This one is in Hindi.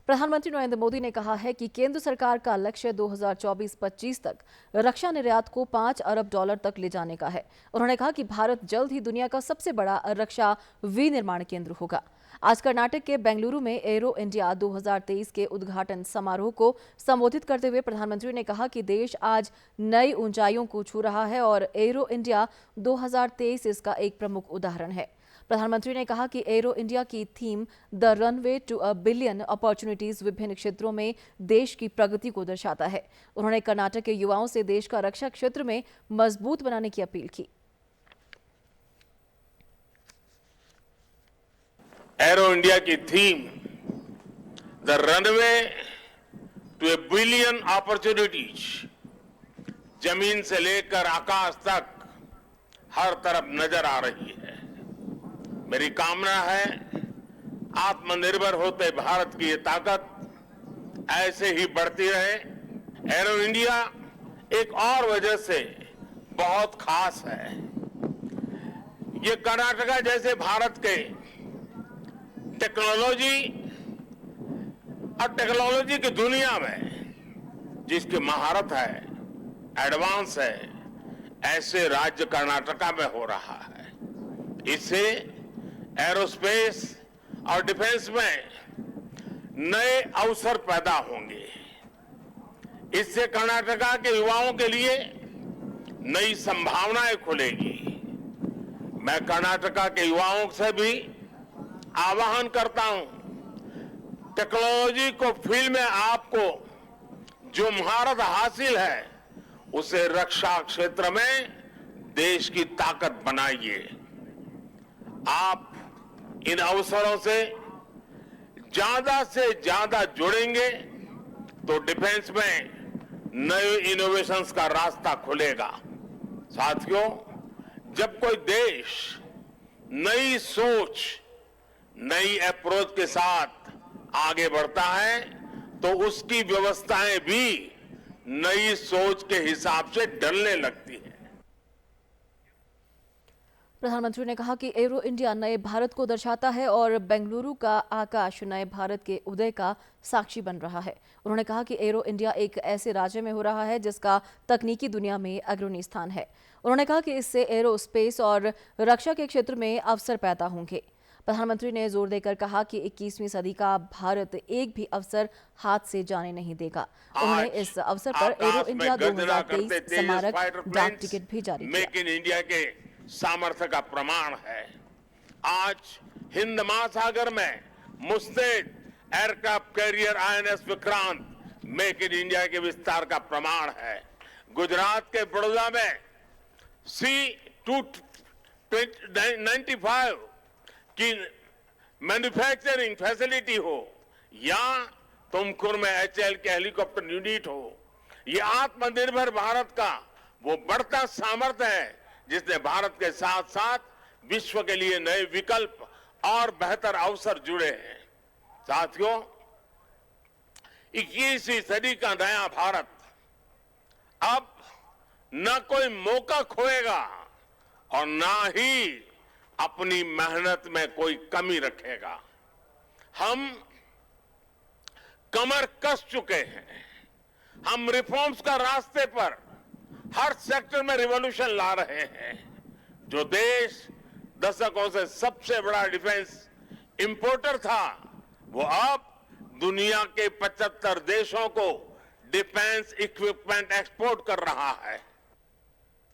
प्रधानमंत्री नरेंद्र मोदी ने कहा है कि केंद्र सरकार का लक्ष्य 2024-25 तक रक्षा निर्यात को $5 अरब तक ले जाने का है। उन्होंने कहा कि भारत जल्द ही दुनिया का सबसे बड़ा रक्षा विनिर्माण केंद्र होगा। आज कर्नाटक के बेंगलुरु में एरो इंडिया 2023 के उद्घाटन समारोह को संबोधित करते हुए प्रधानमंत्री ने कहा कि देश आज नई ऊंचाइयों को छू रहा है और एरो इंडिया 2023 इसका एक प्रमुख उदाहरण है। प्रधानमंत्री ने कहा कि एरो इंडिया की theme the runway to a billion opportunities विभिन्न क्षेत्रों में देश की प्रगति को दर्शाता है। उन्होंने कर्नाटक के युवाओं से देश का रक्षा क्षेत्र में मजबूत बनाने की अपील की। एरो इंडिया की theme the runway to a billion opportunities जमीन से लेकर आकाश तक हर तरफ नजर आ रही है। मेरी कामना है आत्मनिर्भर होते भारत की ये ताकत ऐसे ही बढ़ती रहे। एरो इंडिया एक और वजह से बहुत खास है। ये कर्नाटका जैसे भारत के टेक्नोलॉजी की दुनिया में जिसकी महारत है, एडवांस है, ऐसे राज्य कर्नाटका में हो रहा है। इससे एरोस्पेस और डिफेंस में नए अवसर पैदा होंगे। इससे कर्नाटका के युवाओं के लिए नई संभावनाएं खुलेगी। मैं कर्नाटका के युवाओं से भी आह्वान करता हूं, टेक्नोलॉजी को फील्ड में आपको जो महारत हासिल है उसे रक्षा क्षेत्र में देश की ताकत बनाइए। आप इन अवसरों से ज्यादा जुड़ेंगे तो डिफेंस में नए इनोवेशंस का रास्ता खुलेगा। साथियों, जब कोई देश नई सोच, नई अप्रोच के साथ आगे बढ़ता है तो उसकी व्यवस्थाएं भी नई सोच के हिसाब से ढलने लगती है। प्रधानमंत्री ने कहा कि एरो इंडिया नए भारत को दर्शाता है और बेंगलुरु का आकाश नए भारत के उदय का साक्षी बन रहा है। उन्होंने कहा कि एरो इंडिया एक ऐसे राज्य में हो रहा है जिसका तकनीकी दुनिया में अग्रणी स्थान है। उन्होंने कहा कि इससे एरोस्पेस और रक्षा के क्षेत्र में अवसर पैदा होंगे। प्रधानमंत्री ने जोर देकर कहा कि 21वीं सदी का भारत एक भी अवसर हाथ से जाने नहीं देगा। उन्होंने इस अवसर पर एरो इंडिया 2023 स्मारक डाक टिकट भी जारी किया। मेक इन इंडिया के सामर्थ्य का प्रमाण है। आज हिंद महासागर में मुस्तैद aircraft carrier INS Vikrant make in India के विस्तार का प्रमाण है। गुजरात के बड़ौदा में C-295 की मैन्युफैक्चरिंग फैसिलिटी हो या तुमकुर में HAL के हेलीकॉप्टर यूनिट हो, ये आत्मनिर्भर भारत का वो बढ़ता सामर्थ्य है जिसने भारत के साथ साथ विश्व के लिए नए विकल्प और बेहतर अवसर जुड़े हैं। साथियों, 21वीं सदी का नया भारत अब न कोई मौका खोएगा और न ही अपनी मेहनत में कोई कमी रखेगा। हम कमर कस चुके हैं। हम रिफॉर्म्स का रास्ते पर हर सेक्टर में रिवॉल्यूशन ला रहे हैं। जो देश दशकों से सबसे बड़ा डिफेंस इंपोर्टर था, वो अब दुनिया के 75 देशों को डिफेंस इक्विपमेंट एक्सपोर्ट कर रहा है।